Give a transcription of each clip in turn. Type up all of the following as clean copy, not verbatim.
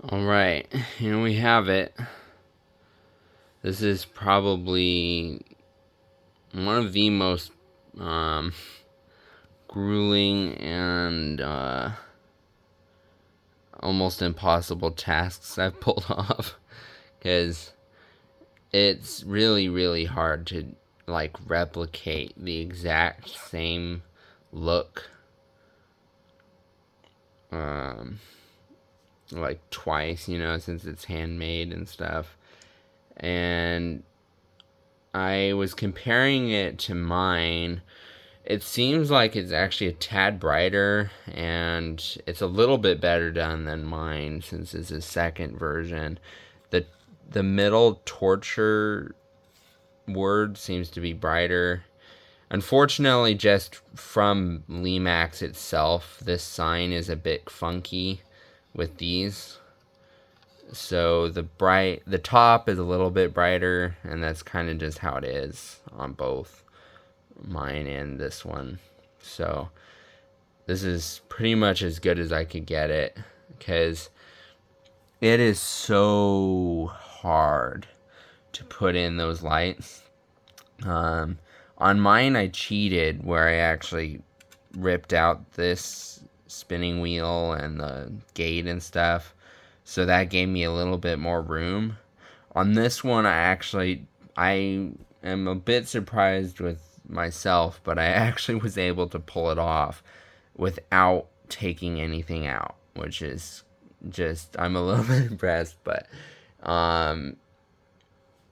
Alright, here we have it. This is probably one of the most grueling and almost impossible tasks I've pulled off, because it's really, really hard to replicate the exact same look twice, since it's handmade and stuff. And I was comparing it to mine. It seems like it's actually a tad brighter, and it's a little bit better done than mine since it's a second version. The the middle torture word seems to be brighter. Unfortunately, just from lemax itself, this sign is a bit funky with these. So the top is a little bit brighter, and that's kind of just how it is on both mine and this one. So this is pretty much as good as I could get it, because it is so hard to put in those lights. On mine, I cheated where I actually ripped out this spinning wheel and the gate and stuff, so that gave me a little bit more room. On this one, I am a bit surprised with myself, but I actually was able to pull it off without taking anything out, which is just, I'm a little bit impressed. But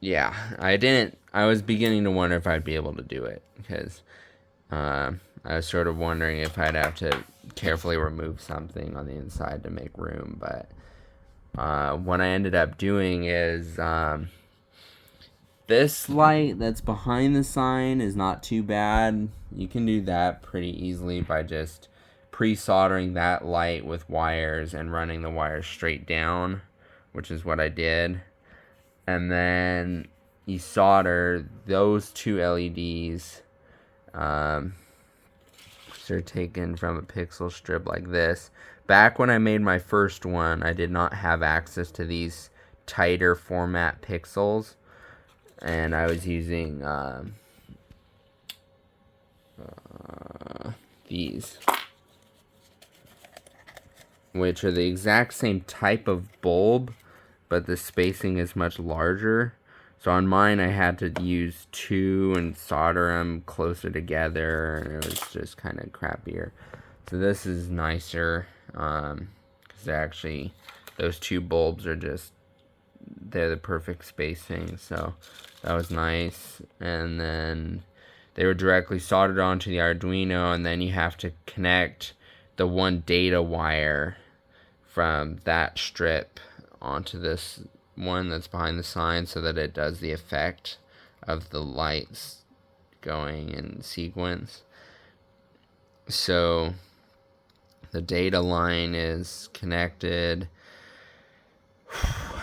yeah, I was beginning to wonder if I'd be able to do it, because I was sort of wondering if I'd have to carefully remove something on the inside to make room. But what I ended up doing is this light that's behind the sign is not too bad. You can do that pretty easily by just pre-soldering that light with wires and running the wires straight down, which is what I did. And then you solder those two LEDs. They're taken from a pixel strip like this. Back when I made my first one, I did not have access to these tighter format pixels, and I was using these, which are the exact same type of bulb, but the spacing is much larger. So on mine, I had to use two and solder them closer together, and it was just kind of crappier. So this is nicer, because actually, those two bulbs are they're the perfect spacing. So that was nice. And then they were directly soldered onto the Arduino, and then you have to connect the one data wire from that strip onto this one that's behind the sign, so that it does the effect of the lights going in sequence. So the data line is connected,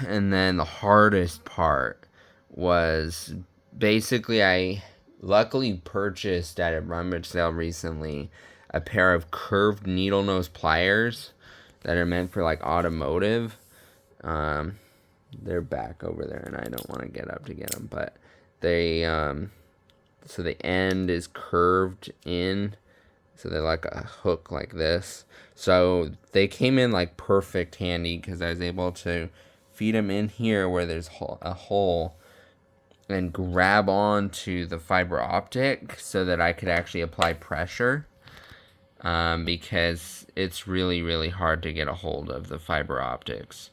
and then the hardest part was basically, I luckily purchased at a rummage sale recently a pair of curved needle nose pliers that are meant for automotive. They're back over there, and I don't want to get up to get them, but they so the end is curved in, so they're like a hook like this. So they came in perfect handy, because I was able to feed them in here where there's a hole, and grab onto the fiber optic so that I could actually apply pressure, because it's really, really hard to get a hold of the fiber optics.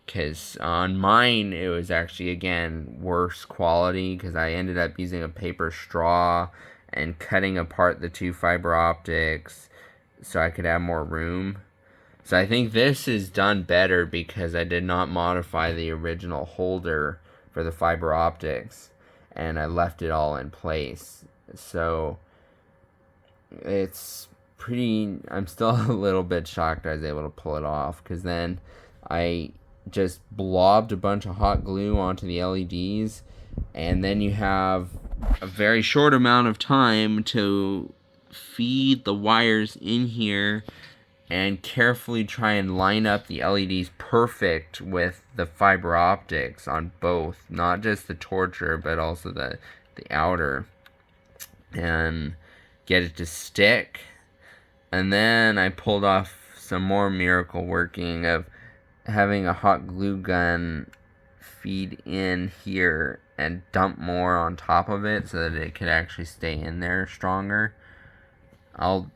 Because on mine, it was actually, again, worse quality, because I ended up using a paper straw and cutting apart the two fiber optics so I could have more room. So I think this is done better, because I did not modify the original holder for the fiber optics, and I left it all in place. So it's pretty, I'm still a little bit shocked I was able to pull it off, because then I just blobbed a bunch of hot glue onto the LEDs, and then you have a very short amount of time to feed the wires in here and carefully try and line up the LEDs perfect with the fiber optics on both, not just the torture, but also the outer, and get it to stick. And then I pulled off some more miracle working of having a hot glue gun feed in here and dump more on top of it so that it could actually stay in there stronger. I'll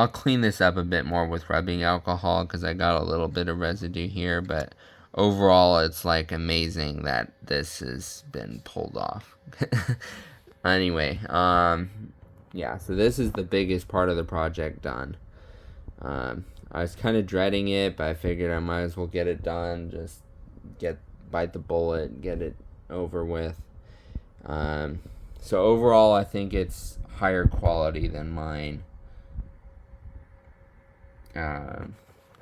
clean this up a bit more with rubbing alcohol because I got a little bit of residue here, but overall it's like amazing that this has been pulled off. Anyway, yeah, so this is the biggest part of the project done. I was kind of dreading it, but I figured I might as well get it done, just bite the bullet, get it over with. So overall I think it's higher quality than mine.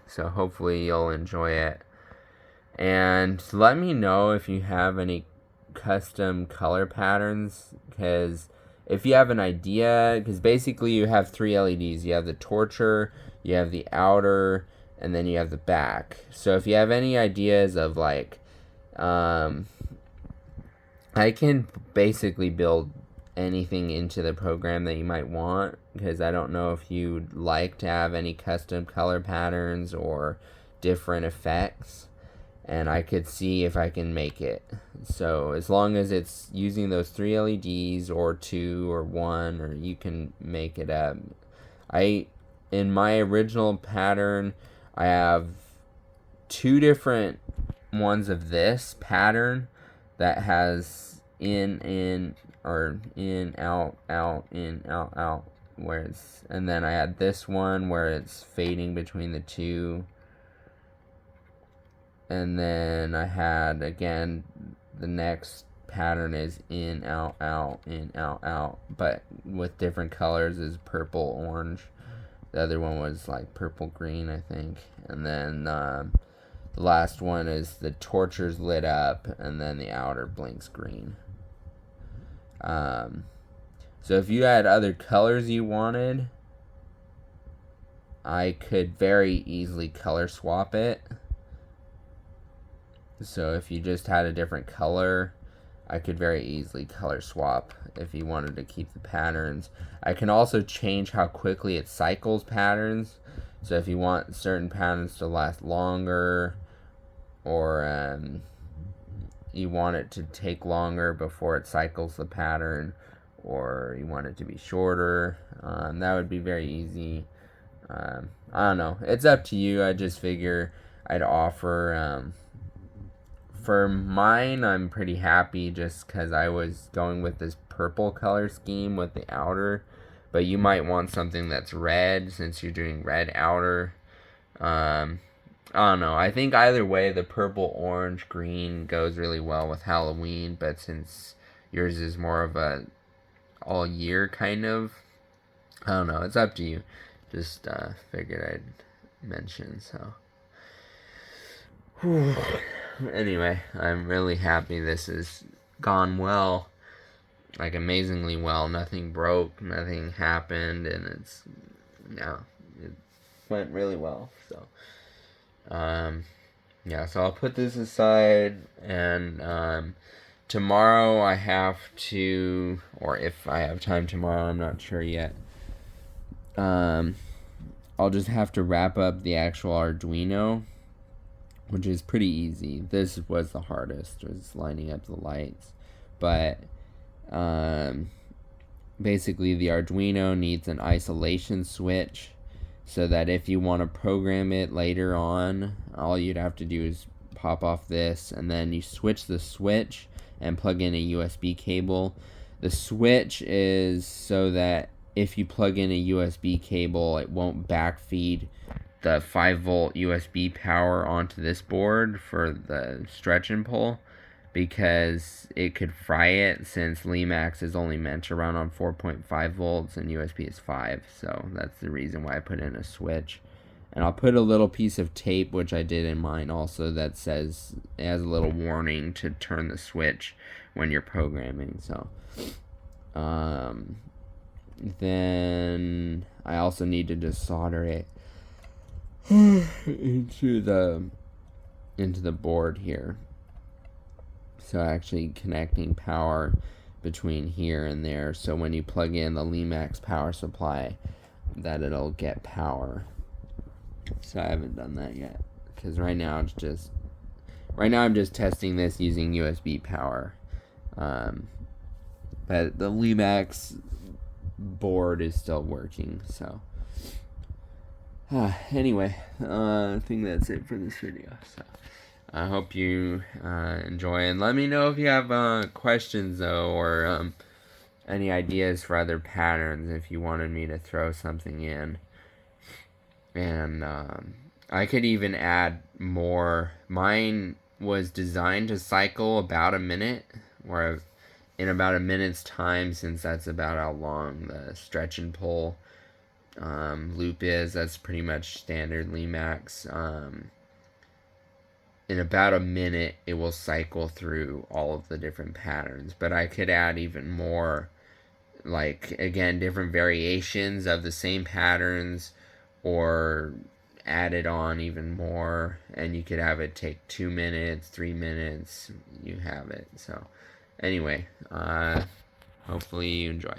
So hopefully you'll enjoy it. And let me know if you have any custom color patterns, because if you have an idea, because basically you have 3 LEDs. You have the torture, you have the outer, and then you have the back. So if you have any ideas of like, I can basically build anything into the program that you might want, because I don't know if you'd like to have any custom color patterns or different effects, and I could see if I can make it. So as long as it's using those 3 LEDs or 2 or 1, or you can make it up. In my original pattern, I have 2 different ones of this pattern that has in, or in, out, in, out, where it's, and then I had this one where it's fading between the 2. And then I had, again, the next pattern is in, out, in, out, but with different colors, is purple, orange. The other one was like purple, green, I think. And then the last one is the torture's lit up, and then the outer blinks green. So if you had other colors you wanted, I could very easily color swap it. So if you just had a different color, I could very easily color swap if you wanted to keep the patterns. I can also change how quickly it cycles patterns. So if you want certain patterns to last longer, or you want it to take longer before it cycles the pattern, or you want it to be shorter, that would be very easy. I don't know. It's up to you. I just figure I'd offer... For mine, I'm pretty happy just because I was going with this purple color scheme with the outer. But you might want something that's red, since you're doing red outer. I don't know. I think either way, the purple, orange, green goes really well with Halloween. But since yours is more of a all year kind of, I don't know. It's up to you. Just figured I'd mention, so. Whew. Anyway, I'm really happy this has gone well, like amazingly well. Nothing broke, nothing happened, and it went really well. So, yeah, so I'll put this aside, and tomorrow I have to, or if I have time tomorrow, I'm not sure yet. I'll just have to wrap up the actual Arduino, which is pretty easy. This was the hardest, was lining up the lights. But basically the Arduino needs an isolation switch, so that if you want to program it later on, all you'd have to do is pop off this, and then you switch the switch and plug in a USB cable. The switch is so that if you plug in a USB cable, it won't backfeed the 5-volt USB power onto this board for the stretch and pull, because it could fry it, since lemax is only meant to run on 4.5 volts and USB is 5. So that's the reason why I put in a switch. And I'll put a little piece of tape, which I did in mine also, that says, it has a little warning to turn the switch when you're programming. So then I also need to just solder it. into the board here. So actually connecting power between here and there, so when you plug in the lemax power supply, that it'll get power. So I haven't done that yet, because right now I'm just testing this using USB power. But the lemax board is still working. So anyway, I think that's it for this video. So I hope you enjoy, and let me know if you have questions though, or any ideas for other patterns if you wanted me to throw something in. And I could even add more. Mine was designed to cycle about a minute, or in about a minute's time, since that's about how long the stretch and pull loop is. That's pretty much standard lemax. In about a minute, it will cycle through all of the different patterns. But I could add even more, like, again, different variations of the same patterns, or added on even more, and you could have it take 2 minutes, 3 minutes, you have it. So anyway, hopefully you enjoy.